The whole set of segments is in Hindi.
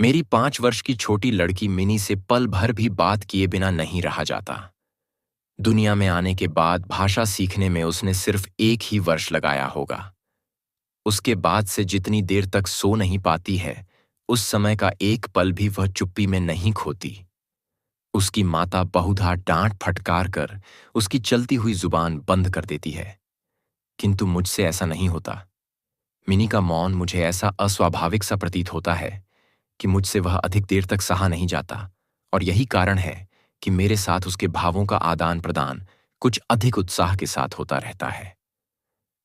मेरी 5 वर्ष की छोटी लड़की मिनी से पल भर भी बात किए बिना नहीं रहा जाता। दुनिया में आने के बाद भाषा सीखने में उसने सिर्फ 1 ही वर्ष लगाया होगा। उसके बाद से जितनी देर तक सो नहीं पाती है, उस समय का एक पल भी वह चुप्पी में नहीं खोती। उसकी माता बहुधा डांट फटकार कर उसकी चलती हुई जुबान बंद कर देती है, किंतु मुझसे ऐसा नहीं होता। मिनी का मौन मुझे ऐसा अस्वाभाविक सा प्रतीत होता है कि मुझसे वह अधिक देर तक सहा नहीं जाता, और यही कारण है कि मेरे साथ उसके भावों का आदान प्रदान कुछ अधिक उत्साह के साथ होता रहता है।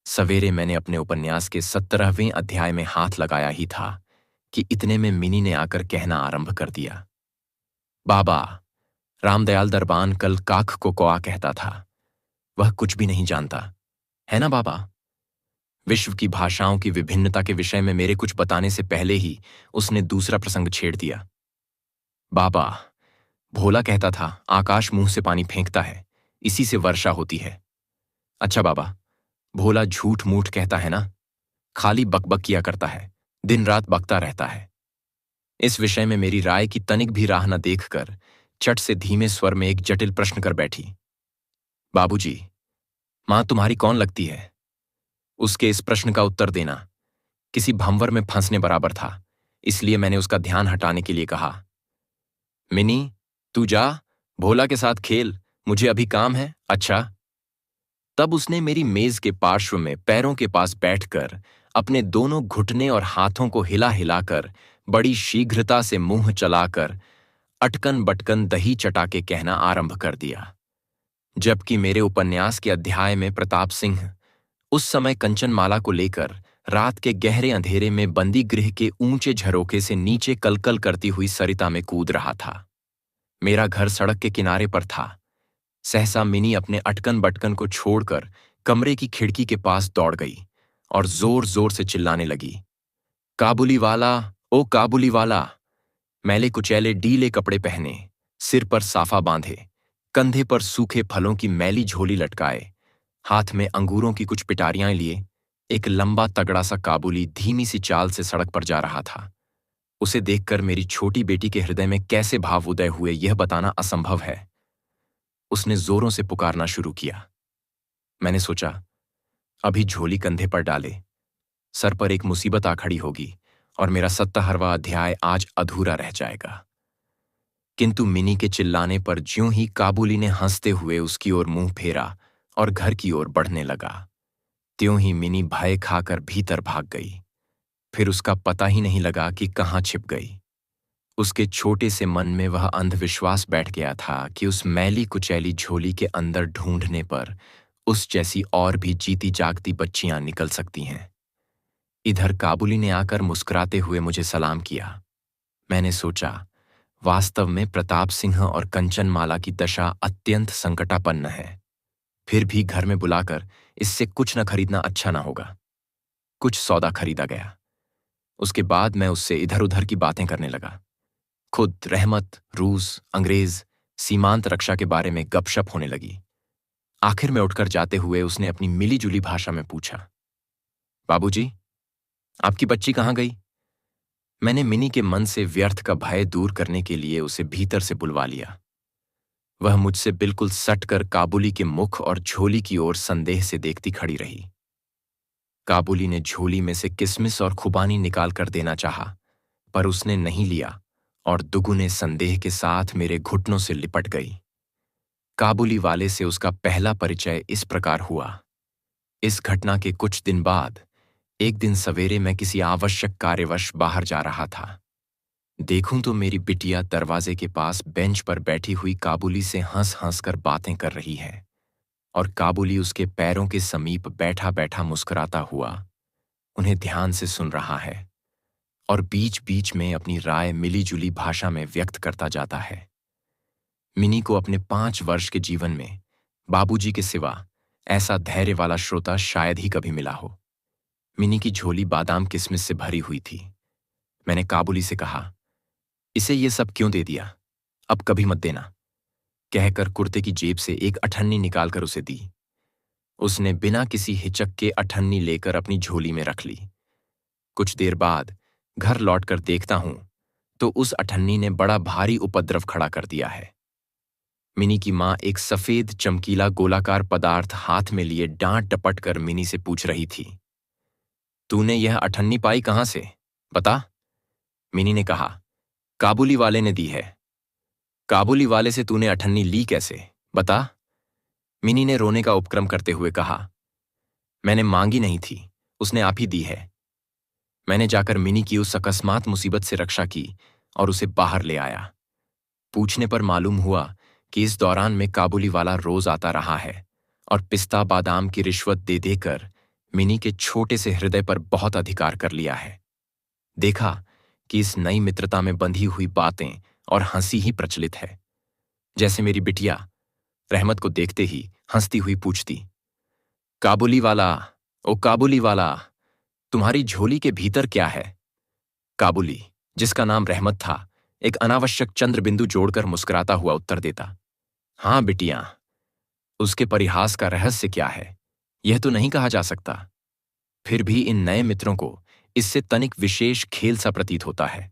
सवेरे मैंने अपने उपन्यास के 17वें अध्याय में हाथ लगाया ही था कि इतने में मिनी ने आकर कहना आरंभ कर दिया। बाबा, रामदयाल दरबान कल काख को कौआ कहता था। वह कुछ भी नहीं जानता, है ना बाबा? विश्व की भाषाओं की विभिन्नता के विषय में मेरे कुछ बताने से पहले ही उसने दूसरा प्रसंग छेड़ दिया। बाबा, भोला कहता था आकाश मुंह से पानी फेंकता है, इसी से वर्षा होती है। अच्छा बाबा, भोला झूठ मूठ कहता है ना? खाली बकबक किया करता है, दिन रात बकता रहता है। इस विषय में मेरी राय की तनिक भी राह न देखकर चट से धीमे स्वर में एक जटिल प्रश्न कर बैठी। बाबूजी, मां तुम्हारी कौन लगती है? उसके इस प्रश्न का उत्तर देना किसी भंवर में फंसने बराबर था, इसलिए मैंने उसका ध्यान हटाने के लिए कहा, मिनी, तू जा, भोला के साथ खेल, मुझे अभी काम है। अच्छा। तब उसने मेरी मेज के पार्श्व में पैरों के पास बैठकर अपने दोनों घुटने और हाथों को हिला हिलाकर बड़ी शीघ्रता से मुंह चलाकर अटकन बटकन दही चटा के कहना आरंभ कर दिया। जबकि मेरे उपन्यास के अध्याय में प्रताप सिंह उस समय कंचनमाला को लेकर रात के गहरे अंधेरे में बंदी गृह के ऊंचे झरोखे से नीचे कलकल करती हुई सरिता में कूद रहा था। मेरा घर सड़क के किनारे पर था। सहसा मिनी अपने अटकन बटकन को छोड़कर कमरे की खिड़की के पास दौड़ गई और जोर जोर से चिल्लाने लगी, काबुली वाला, ओ काबुली वाला! मैले कुचैले डीले कपड़े पहने, सिर पर साफा बांधे, कंधे पर सूखे फलों की मैली झोली लटकाए, हाथ में अंगूरों की कुछ पिटारियां लिए एक लंबा तगड़ा सा काबुली धीमी सी चाल से सड़क पर जा रहा था। उसे देखकर मेरी छोटी बेटी के हृदय में कैसे भाव उदय हुए यह बताना असंभव है। उसने जोरों से पुकारना शुरू किया। मैंने सोचा, अभी झोली कंधे पर डाले, सर पर एक मुसीबत आ खड़ी होगी और मेरा 70वां अध्याय आज अधूरा रह जाएगा। किंतु मिनी के चिल्लाने पर ज्यों ही काबुली ने हंसते हुए उसकी ओर मुंह फेरा और घर की ओर बढ़ने लगा, त्यों ही मिनी भय खाकर भीतर भाग गई। फिर उसका पता ही नहीं लगा कि कहाँ छिप गई। उसके छोटे से मन में वह अंधविश्वास बैठ गया था कि उस मैली कुचैली झोली के अंदर ढूंढने पर उस जैसी और भी जीती जागती बच्चियां निकल सकती हैं। इधर काबुली ने आकर मुस्कुराते हुए मुझे सलाम किया। मैंने सोचा, वास्तव में प्रताप सिंह और कंचनमाला की दशा अत्यंत संकटापन्न है। फिर भी घर में बुलाकर इससे कुछ न खरीदना अच्छा ना होगा। कुछ सौदा खरीदा गया। उसके बाद मैं उससे इधर उधर की बातें करने लगा। खुद रहमत, रूस, अंग्रेज, सीमांत रक्षा के बारे में गपशप होने लगी। आखिर में उठकर जाते हुए उसने अपनी मिली जुली भाषा में पूछा, बाबूजी, आपकी बच्ची कहाँ गई? मैंने मिनी के मन से व्यर्थ का भय दूर करने के लिए उसे भीतर से बुलवा लिया। वह मुझसे बिल्कुल सटकर काबुली के मुख और झोली की ओर संदेह से देखती खड़ी रही। काबुली ने झोली में से किसमिस और खुबानी निकाल कर देना चाहा, पर उसने नहीं लिया और दुगुने संदेह के साथ मेरे घुटनों से लिपट गई। काबुली वाले से उसका पहला परिचय इस प्रकार हुआ। इस घटना के कुछ दिन बाद एक दिन सवेरे मैं किसी आवश्यक कार्यवश बाहर जा रहा था। देखूं तो मेरी बिटिया दरवाजे के पास बेंच पर बैठी हुई काबुली से हंस हंस कर बातें कर रही है और काबुली उसके पैरों के समीप बैठा बैठा मुस्कुराता हुआ उन्हें ध्यान से सुन रहा है और बीच बीच में अपनी राय मिली जुली भाषा में व्यक्त करता जाता है। मिनी को अपने 5 वर्ष के जीवन में बाबूजी के सिवा ऐसा धैर्य वाला श्रोता शायद ही कभी मिला हो। मिनी की झोली बादाम किशमिश से भरी हुई थी। मैंने काबुली से कहा, इसे ये सब क्यों दे दिया? अब कभी मत देना, कहकर कुर्ते की जेब से एक अठन्नी निकालकर उसे दी। उसने बिना किसी हिचक के अठन्नी लेकर अपनी झोली में रख ली। कुछ देर बाद घर लौटकर देखता हूं तो उस अठन्नी ने बड़ा भारी उपद्रव खड़ा कर दिया है। मिनी की मां एक सफेद चमकीला गोलाकार पदार्थ हाथ में लिए डांट डपट कर मिनी से पूछ रही थी, तूने यह अठन्नी पाई कहां से? बता। मिनी ने कहा, काबुली वाले ने दी है। काबुली वाले से तूने अठन्नी ली कैसे? बता। मिनी ने रोने का उपक्रम करते हुए कहा, मैंने मांगी नहीं थी, उसने आप ही दी है। मैंने जाकर मिनी की उस अकस्मात मुसीबत से रक्षा की और उसे बाहर ले आया। पूछने पर मालूम हुआ कि इस दौरान में काबुली वाला रोज आता रहा है और पिस्ता बादाम की रिश्वत दे देकर मिनी के छोटे से हृदय पर बहुत अधिकार कर लिया है। देखा कि इस नई मित्रता में बंधी हुई बातें और हंसी ही प्रचलित है। जैसे मेरी बिटिया रहमत को देखते ही हंसती हुई पूछती, काबुली वाला, ओ काबुली वाला, तुम्हारी झोली के भीतर क्या है? काबुली, जिसका नाम रहमत था, एक अनावश्यक चंद्र बिंदु जोड़कर मुस्कुराता हुआ उत्तर देता, हाँ बिटिया, उसके परिहास का रहस्य क्या है, यह तो नहीं कहा जा सकता। फिर भी इन नए मित्रों को इससे तनिक विशेष खेल सा प्रतीत होता है,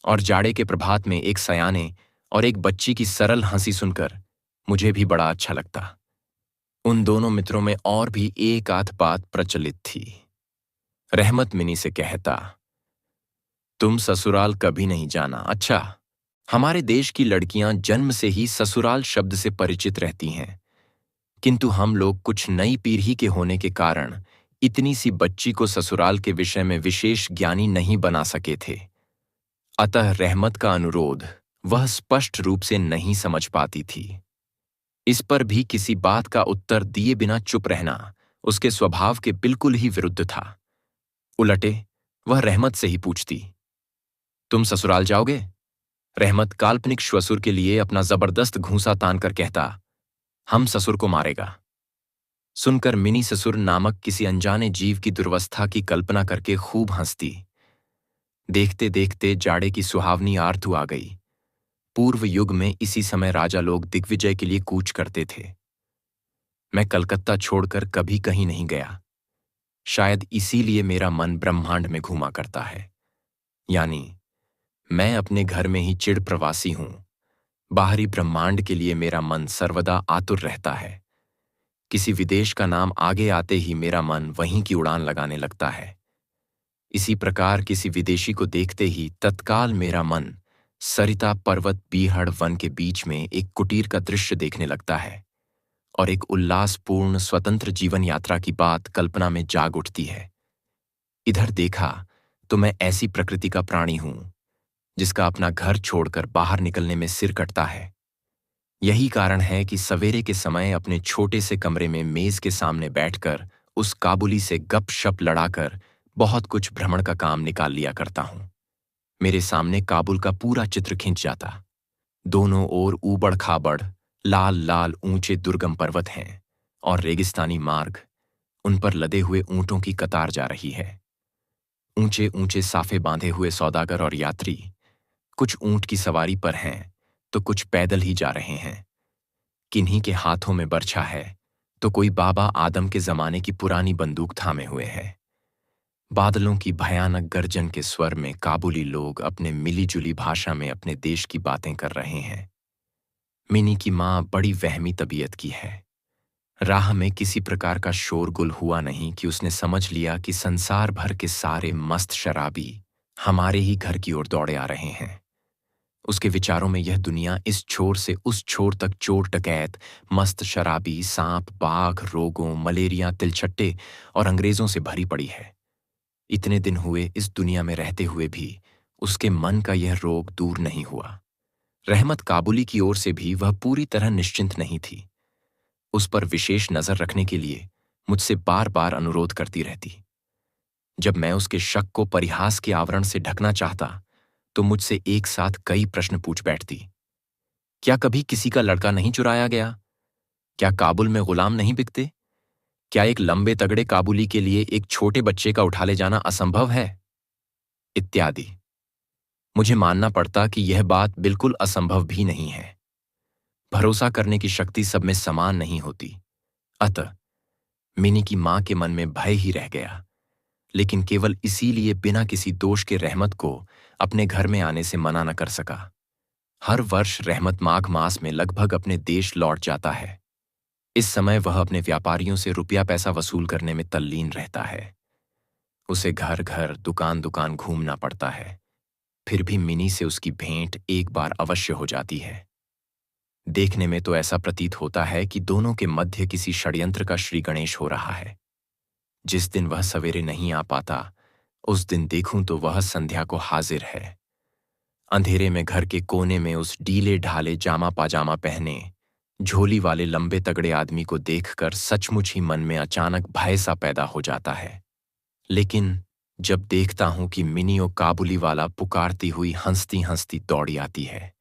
और जाड़े के प्रभात में एक सयाने और एक बच्ची की सरल हंसी सुनकर मुझे भी बड़ा अच्छा लगता। उन दोनों मित्रों में और भी एक आध बात प्रचलित थी। रहमत मिनी से कहता, तुम ससुराल कभी नहीं जाना। अच्छा, हमारे देश की लड़कियां जन्म से ही ससुराल शब्द से परिचित रहती हैं, किंतु हम लोग कुछ नई पीढ़ी के होने के कारण इतनी सी बच्ची को ससुराल के विषय में विशेष ज्ञानी नहीं बना सके थे। अतः रहमत का अनुरोध वह स्पष्ट रूप से नहीं समझ पाती थी। इस पर भी किसी बात का उत्तर दिए बिना चुप रहना उसके स्वभाव के बिल्कुल ही विरुद्ध था। उलटे वह रहमत से ही पूछती, तुम ससुराल जाओगे? रहमत काल्पनिक श्वसुर के लिए अपना जबरदस्त घूंसा तान कर कहता, हम ससुर को मारेगा। सुनकर मिनी ससुर नामक किसी अनजाने जीव की दुर्वस्था की कल्पना करके खूब हंसती। देखते देखते जाड़े की सुहावनी आरतू आ गई। पूर्व युग में इसी समय राजा लोग दिग्विजय के लिए कूच करते थे। मैं कलकत्ता छोड़कर कभी कहीं नहीं गया। शायद इसीलिए मेरा मन ब्रह्मांड में घूमा करता है। यानी मैं अपने घर में ही चिड़ प्रवासी हूं। बाहरी ब्रह्मांड के लिए मेरा मन सर्वदा आतुर रहता है। किसी विदेश का नाम आगे आते ही मेरा मन वहीं की उड़ान लगाने लगता है। इसी प्रकार किसी विदेशी को देखते ही तत्काल मेरा मन सरिता पर्वत बीहड़ वन के बीच में एक कुटीर का दृश्य देखने लगता है और एक उल्लासपूर्ण स्वतंत्र जीवन यात्रा की बात कल्पना में जाग उठती है। इधर देखा तो मैं ऐसी प्रकृति का प्राणी हूं जिसका अपना घर छोड़कर बाहर निकलने में सिर कटता है। यही कारण है कि सवेरे के समय अपने छोटे से कमरे में मेज के सामने बैठकर उस काबुली से गपशप लड़ाकर बहुत कुछ भ्रमण का काम निकाल लिया करता हूं। मेरे सामने काबुल का पूरा चित्र खिंच जाता। दोनों ओर ऊबड़ खाबड़ लाल लाल ऊंचे दुर्गम पर्वत हैं और रेगिस्तानी मार्ग, उन पर लदे हुए ऊंटों की कतार जा रही है। ऊंचे ऊंचे साफे बांधे हुए सौदागर और यात्री कुछ ऊंट की सवारी पर हैं तो कुछ पैदल ही जा रहे हैं। किन्हीं के हाथों में बर्छा है तो कोई बाबा आदम के जमाने की पुरानी बंदूक थामे हुए है। बादलों की भयानक गर्जन के स्वर में काबुली लोग अपने मिलीजुली भाषा में अपने देश की बातें कर रहे हैं। मिनी की मां बड़ी वहमी तबीयत की है। राह में किसी प्रकार का शोरगुल हुआ नहीं कि उसने समझ लिया कि संसार भर के सारे मस्त शराबी हमारे ही घर की ओर दौड़े आ रहे हैं। उसके विचारों में यह दुनिया इस छोर से उस छोर तक चोर डकैत, मस्त शराबी, सांप, बाघ, रोगों, मलेरिया, तिलछट्टे और अंग्रेजों से भरी पड़ी है। इतने दिन हुए इस दुनिया में रहते हुए भी उसके मन का यह रोग दूर नहीं हुआ। रहमत काबुली की ओर से भी वह पूरी तरह निश्चिंत नहीं थी। उस पर विशेष नजर रखने के लिए मुझसे बार बार अनुरोध करती रहती। जब मैं उसके शक को परिहास के आवरण से ढकना चाहता तो मुझसे एक साथ कई प्रश्न पूछ बैठती। क्या कभी किसी का लड़का नहीं चुराया गया? क्या काबुल में गुलाम नहीं बिकते? क्या एक लंबे तगड़े काबुली के लिए एक छोटे बच्चे का उठा ले जाना असंभव है? इत्यादि। मुझे मानना पड़ता कि यह बात बिल्कुल असंभव भी नहीं है। भरोसा करने की शक्ति सब में समान नहीं होती। अतः मिनी की मां के मन में भय ही रह गया, लेकिन केवल इसीलिए बिना किसी दोष के रहमत को अपने घर में आने से मना न कर सका। हर वर्ष रहमत माघ मास में लगभग अपने देश लौट जाता है। इस समय वह अपने व्यापारियों से रुपया पैसा वसूल करने में तल्लीन रहता है। उसे घर घर दुकान दुकान घूमना पड़ता है। फिर भी मिनी से उसकी भेंट एक बार अवश्य हो जाती है। देखने में तो ऐसा प्रतीत होता है कि दोनों के मध्य किसी षड्यंत्र का श्री गणेश हो रहा है। जिस दिन वह सवेरे नहीं आ पाता, उस दिन देखूं तो वह संध्या को हाजिर है। अंधेरे में घर के कोने में उस ढीले ढाले जामा पाजामा पहने झोली वाले लंबे तगड़े आदमी को देखकर सचमुच ही मन में अचानक भय सा पैदा हो जाता है। लेकिन जब देखता हूं कि मिनी और काबुली वाला पुकारती हुई हंसती हंसती दौड़ी आती है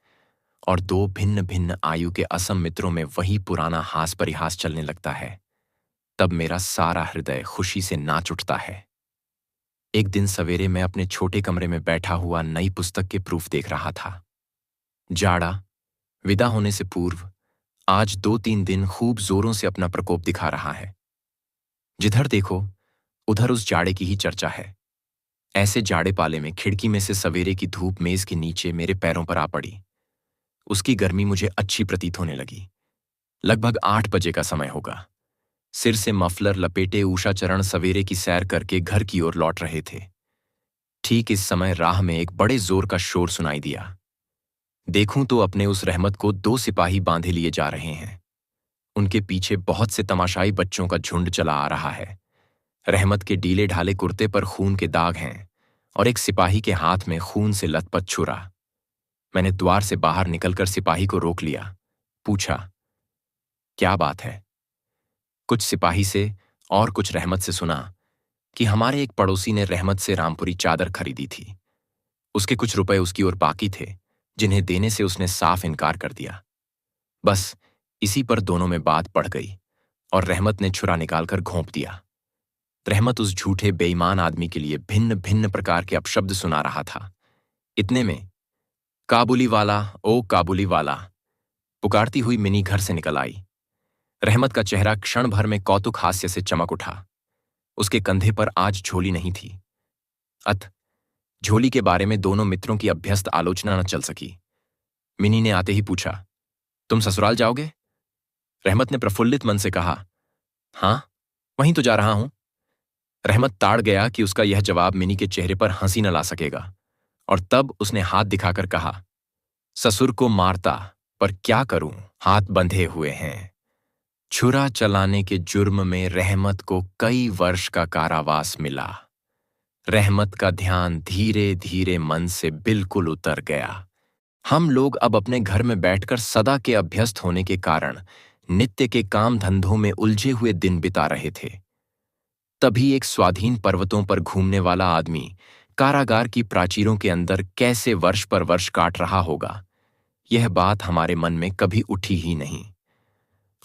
और दो भिन्न भिन्न आयु के असम मित्रों में वही पुराना हास परिहास चलने लगता है, तब मेरा सारा हृदय खुशी से नाच उठता है। एक दिन सवेरे मैं अपने छोटे कमरे में बैठा हुआ नई पुस्तक के प्रूफ देख रहा था। जाड़ा विदा होने से पूर्व आज 2-3 दिन खूब जोरों से अपना प्रकोप दिखा रहा है। जिधर देखो उधर उस जाड़े की ही चर्चा है। ऐसे जाड़े पाले में खिड़की में से सवेरे की धूप मेज के नीचे मेरे पैरों पर आ पड़ी। उसकी गर्मी मुझे अच्छी प्रतीत होने लगी। लगभग 8 बजे का समय होगा। सिर से मफलर लपेटे उषाचरण सवेरे की सैर करके घर की ओर लौट रहे थे। ठीक इस समय राह में एक बड़े जोर का शोर सुनाई दिया। देखूं तो अपने उस रहमत को 2 सिपाही बांधे लिए जा रहे हैं। उनके पीछे बहुत से तमाशाई बच्चों का झुंड चला आ रहा है। रहमत के ढीले ढाले कुर्ते पर खून के दाग हैं और एक सिपाही के हाथ में खून से लथपथ छुरा। मैंने द्वार से बाहर निकलकर सिपाही को रोक लिया। पूछा, क्या बात है? कुछ सिपाही से और कुछ रहमत से सुना कि हमारे एक पड़ोसी ने रहमत से रामपुरी चादर खरीदी थी। उसके कुछ रुपए उसकी ओर बाकी थे, जिन्हें देने से उसने साफ इनकार कर दिया। बस इसी पर दोनों में बात बढ़ गई और रहमत ने छुरा निकालकर घोंप दिया। रहमत उस झूठे बेईमान आदमी के लिए भिन्न भिन्न प्रकार के अपशब्द सुना रहा था। इतने में काबुली वाला, ओ काबुली वाला, पुकारती हुई मिनी घर से निकल आई। रहमत का चेहरा क्षण भर में कौतुक हास्य से चमक उठा। उसके कंधे पर आज झोली नहीं थी। झोली के बारे में दोनों मित्रों की अभ्यस्त आलोचना न चल सकी। मिनी ने आते ही पूछा, तुम ससुराल जाओगे? रहमत ने प्रफुल्लित मन से कहा, हां, वहीं तो जा रहा हूं। रहमत ताड़ गया कि उसका यह जवाब मिनी के चेहरे पर हंसी न ला सकेगा, और तब उसने हाथ दिखाकर कहा, ससुर को मारता, पर क्या करूं, हाथ बंधे हुए हैं। छुरा चलाने के जुर्म में रहमत को कई वर्ष का कारावास मिला। रहमत का ध्यान धीरे धीरे मन से बिल्कुल उतर गया। हम लोग अब अपने घर में बैठकर सदा के अभ्यस्त होने के कारण नित्य के काम धंधों में उलझे हुए दिन बिता रहे थे। तभी एक स्वाधीन पर्वतों पर घूमने वाला आदमी कारागार की प्राचीरों के अंदर कैसे वर्ष पर वर्ष काट रहा होगा, यह बात हमारे मन में कभी उठी ही नहीं।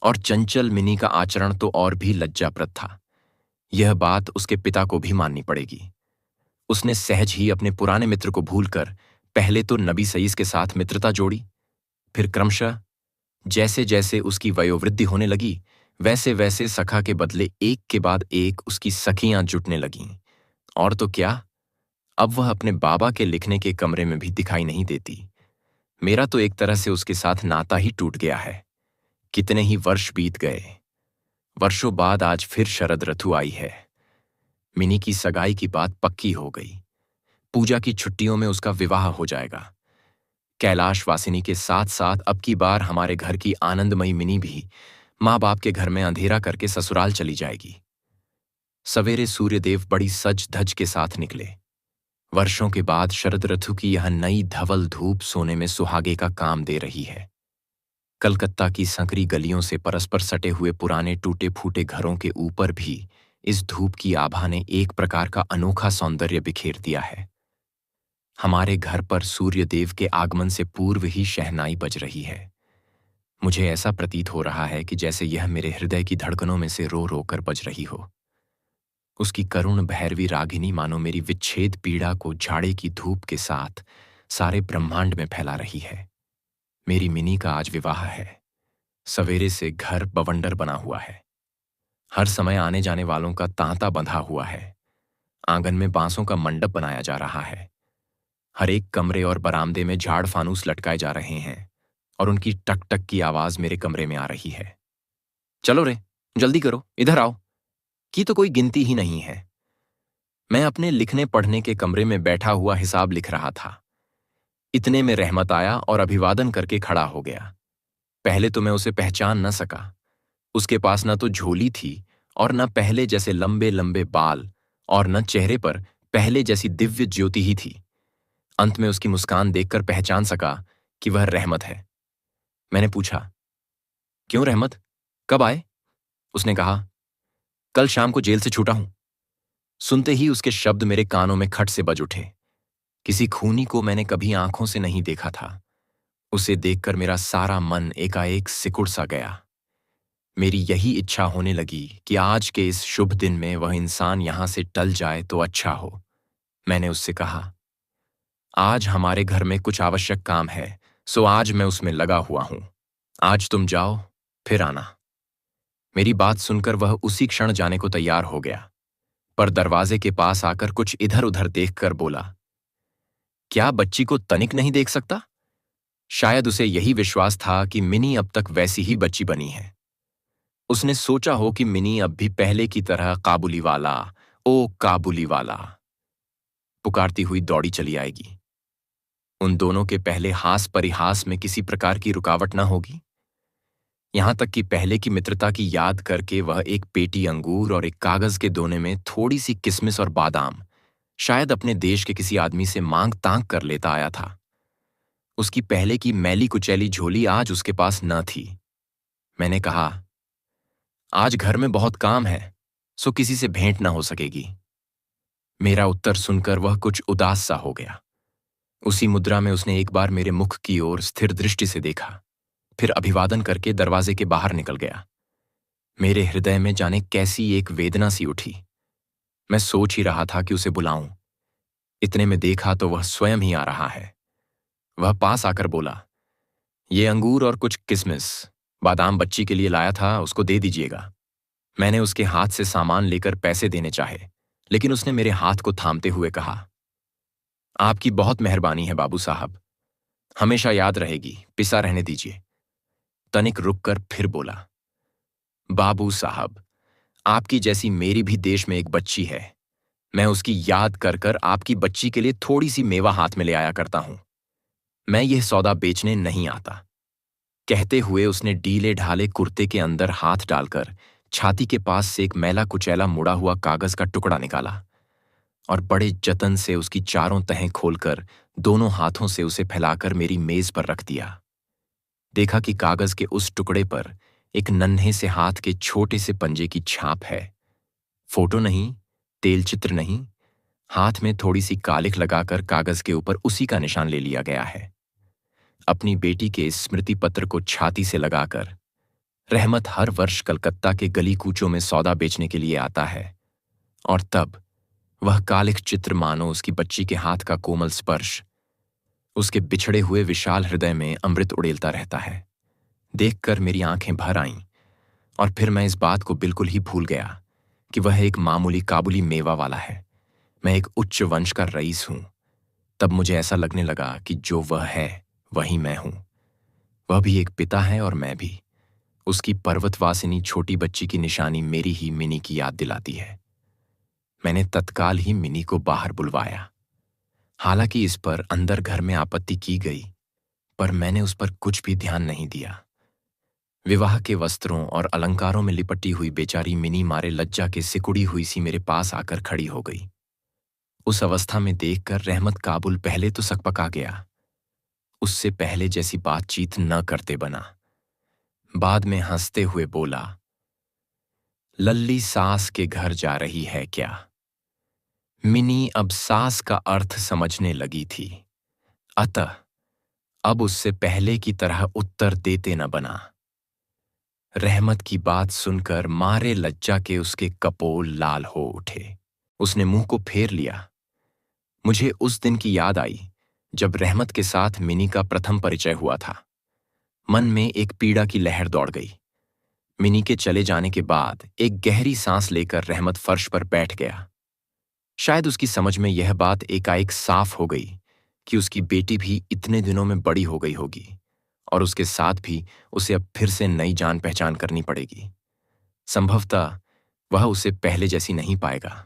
और चंचल मिनी का आचरण तो और भी लज्जाप्रद था। यह बात उसके पिता को भी माननी पड़ेगी। उसने सहज ही अपने पुराने मित्र को भूलकर पहले तो नबी सईस के साथ मित्रता जोड़ी। फिर क्रमशः जैसे जैसे उसकी वयोवृद्धि होने लगी, वैसे वैसे सखा के बदले एक के बाद एक उसकी सखियां जुटने लगीं। और तो क्या, अब वह अपने बाबा के लिखने के कमरे में भी दिखाई नहीं देती। मेरा तो एक तरह से उसके साथ नाता ही टूट गया है। कितने ही वर्ष बीत गए। वर्षों बाद आज फिर शरद ऋतु आई है। मिनी की सगाई की बात पक्की हो गई। पूजा की छुट्टियों में उसका विवाह हो जाएगा। कैलाश वासिनी के साथ साथ अब की बार हमारे घर की आनंदमयी मिनी भी माँ बाप के घर में अंधेरा करके ससुराल चली जाएगी। सवेरे सूर्यदेव बड़ी सज धज के साथ निकले। वर्षों के बाद शरद ऋतु की यह नई धवल धूप सोने में सुहागे का काम दे रही है। कलकत्ता की संकरी गलियों से परस्पर सटे हुए पुराने टूटे फूटे घरों के ऊपर भी इस धूप की आभा ने एक प्रकार का अनोखा सौंदर्य बिखेर दिया है। हमारे घर पर सूर्यदेव के आगमन से पूर्व ही शहनाई बज रही है। मुझे ऐसा प्रतीत हो रहा है कि जैसे यह मेरे हृदय की धड़कनों में से रो रो कर बज रही हो। उसकी करुण भैरवी रागिनी मानो मेरी विच्छेद पीड़ा को झाड़े की धूप के साथ सारे ब्रह्मांड में फैला रही है। मेरी मिनी का आज विवाह है। सवेरे से घर बवंडर बना हुआ है। हर समय आने जाने वालों का तांता बंधा हुआ है। आंगन में बांसों का मंडप बनाया जा रहा है। हर एक कमरे और बरामदे में झाड़ फानूस लटकाए जा रहे हैं और उनकी टक टक की आवाज मेरे कमरे में आ रही है। चलो रे, जल्दी करो, इधर आओ, की तो कोई गिनती ही नहीं है। मैं अपने लिखने पढ़ने के कमरे में बैठा हुआ हिसाब लिख रहा था। इतने में रहमत आया और अभिवादन करके खड़ा हो गया। पहले तो मैं उसे पहचान न सका। उसके पास न तो झोली थी और न पहले जैसे लंबे लंबे बाल और न चेहरे पर पहले जैसी दिव्य ज्योति ही थी। अंत में उसकी मुस्कान देखकर पहचान सका कि वह रहमत है। मैंने पूछा, क्यों रहमत, कब आए? उसने कहा, कल शाम को जेल से छूटा हूं। सुनते ही उसके शब्द मेरे कानों में खट से बज उठे। किसी खूनी को मैंने कभी आंखों से नहीं देखा था। उसे देखकर मेरा सारा मन एकाएक सिकुड़ सा गया। मेरी यही इच्छा होने लगी कि आज के इस शुभ दिन में वह इंसान यहां से टल जाए तो अच्छा हो। मैंने उससे कहा, आज हमारे घर में कुछ आवश्यक काम है, सो आज मैं उसमें लगा हुआ हूं। आज तुम जाओ, फिर आना। मेरी बात सुनकर वह उसी क्षण जाने को तैयार हो गया, पर दरवाजे के पास आकर कुछ इधर उधर देखकर बोला, क्या बच्ची को तनिक नहीं देख सकता? शायद उसे यही विश्वास था कि मिनी अब तक वैसी ही बच्ची बनी है। उसने सोचा हो कि मिनी अब भी पहले की तरह काबुली वाला, ओ काबुली वाला पुकारती हुई दौड़ी चली आएगी। उन दोनों के पहले हास परिहास में किसी प्रकार की रुकावट न होगी। यहां तक कि पहले की मित्रता की याद करके वह एक पेटी अंगूर और एक कागज के दोने में थोड़ी सी किशमिश और बादाम शायद अपने देश के किसी आदमी से मांग तांग कर लेता आया था। उसकी पहले की मैली कुचैली झोली आज उसके पास न थी। मैंने कहा, आज घर में बहुत काम है, सो किसी से भेंट न हो सकेगी। मेरा उत्तर सुनकर वह कुछ उदास सा हो गया। उसी मुद्रा में उसने एक बार मेरे मुख की ओर स्थिर दृष्टि से देखा, फिर अभिवादन करके दरवाजे के बाहर निकल गया। मेरे हृदय में जाने कैसी एक वेदना सी उठी। मैं सोच ही रहा था कि उसे बुलाऊं। इतने में देखा तो वह स्वयं ही आ रहा है। वह पास आकर बोला, ये अंगूर और कुछ किशमिश बादाम बच्ची के लिए लाया था, उसको दे दीजिएगा। मैंने उसके हाथ से सामान लेकर पैसे देने चाहे, लेकिन उसने मेरे हाथ को थामते हुए कहा, आपकी बहुत मेहरबानी है बाबू साहब, हमेशा याद रहेगी, पिसा रहने दीजिए। तनिक रुककर फिर बोला, बाबू साहब, आपकी जैसी मेरी भी देश में एक बच्ची है। मैं उसकी याद कर कर आपकी बच्ची के लिए थोड़ी सी मेवा हाथ में ले आया करता हूं। मैं यह सौदा बेचने नहीं आता। कहते हुए उसने ढीले ढाले कुर्ते के अंदर हाथ डालकर छाती के पास से एक मैला कुचैला मुड़ा हुआ कागज का टुकड़ा निकाला और बड़े जतन से उसकी चारों तहें खोलकर दोनों हाथों से उसे फैलाकर मेरी मेज पर रख दिया। देखा कि कागज के उस टुकड़े पर एक नन्हे से हाथ के छोटे से पंजे की छाप है। फोटो नहीं, तेल चित्र नहीं, हाथ में थोड़ी सी कालिख लगाकर कागज के ऊपर उसी का निशान ले लिया गया है। अपनी बेटी के स्मृति पत्र को छाती से लगाकर रहमत हर वर्ष कलकत्ता के गली कूचों में सौदा बेचने के लिए आता है, और तब वह कालिख चित्र मानो उसकी बच्ची के हाथ का कोमल स्पर्श उसके बिछड़े हुए विशाल हृदय में अमृत उड़ेलता रहता है। देखकर मेरी आंखें भर आईं और फिर मैं इस बात को बिल्कुल ही भूल गया कि वह एक मामूली काबुली मेवा वाला है, मैं एक उच्च वंश का रईस हूं। तब मुझे ऐसा लगने लगा कि जो वह है वही मैं हूं। वह भी एक पिता है और मैं भी। उसकी पर्वतवासिनी छोटी बच्ची की निशानी मेरी ही मिनी की याद दिलाती है। मैंने तत्काल ही मिनी को बाहर बुलवाया। हालांकि इस पर अंदर घर में आपत्ति की गई, पर मैंने उस पर कुछ भी ध्यान नहीं दिया। विवाह के वस्त्रों और अलंकारों में लिपटी हुई बेचारी मिनी मारे लज्जा के सिकुड़ी हुई सी मेरे पास आकर खड़ी हो गई। उस अवस्था में देखकर रहमत काबुल पहले तो सकपका गया। उससे पहले जैसी बातचीत न करते बना। बाद में हंसते हुए बोला, लल्ली सास के घर जा रही है क्या? मिनी अब सास का अर्थ समझने लगी थी, अतः अब उससे पहले की तरह उत्तर देते न बना। रहमत की बात सुनकर मारे लज्जा के उसके कपोल लाल हो उठे। उसने मुंह को फेर लिया। मुझे उस दिन की याद आई जब रहमत के साथ मिनी का प्रथम परिचय हुआ था। मन में एक पीड़ा की लहर दौड़ गई। मिनी के चले जाने के बाद एक गहरी सांस लेकर रहमत फर्श पर बैठ गया। शायद उसकी समझ में यह बात एकाएक साफ हो गई कि उसकी बेटी भी इतने दिनों में बड़ी हो गई होगी और उसके साथ भी उसे अब फिर से नई जान पहचान करनी पड़ेगी। संभवतः वह उसे पहले जैसी नहीं पाएगा।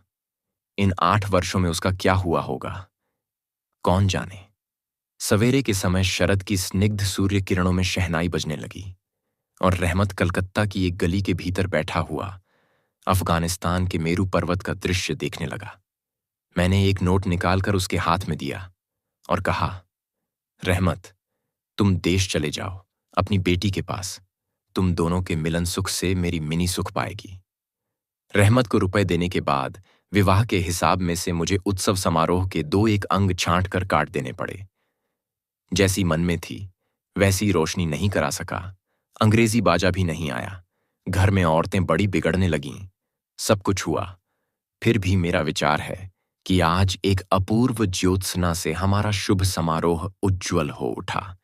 इन 8 वर्षों में उसका क्या हुआ होगा, कौन जाने। सवेरे के समय शरद की स्निग्ध सूर्य किरणों में शहनाई बजने लगी और रहमत कलकत्ता की एक गली के भीतर बैठा हुआ अफगानिस्तान के मेरू पर्वत का दृश्य देखने लगा। मैंने एक नोट निकालकर उसके हाथ में दिया और कहा, रहमत, तुम देश चले जाओ अपनी बेटी के पास। तुम दोनों के मिलन सुख से मेरी मिनी सुख पाएगी। रहमत को रुपए देने के बाद विवाह के हिसाब में से मुझे उत्सव समारोह के 2-1 अंग छांट कर काट देने पड़े। जैसी मन में थी वैसी रोशनी नहीं करा सका। अंग्रेजी बाजा भी नहीं आया। घर में औरतें बड़ी बिगड़ने लगीं। सब कुछ हुआ, फिर भी मेरा विचार है कि आज एक अपूर्व ज्योत्सना से हमारा शुभ समारोह उज्ज्वल हो उठा।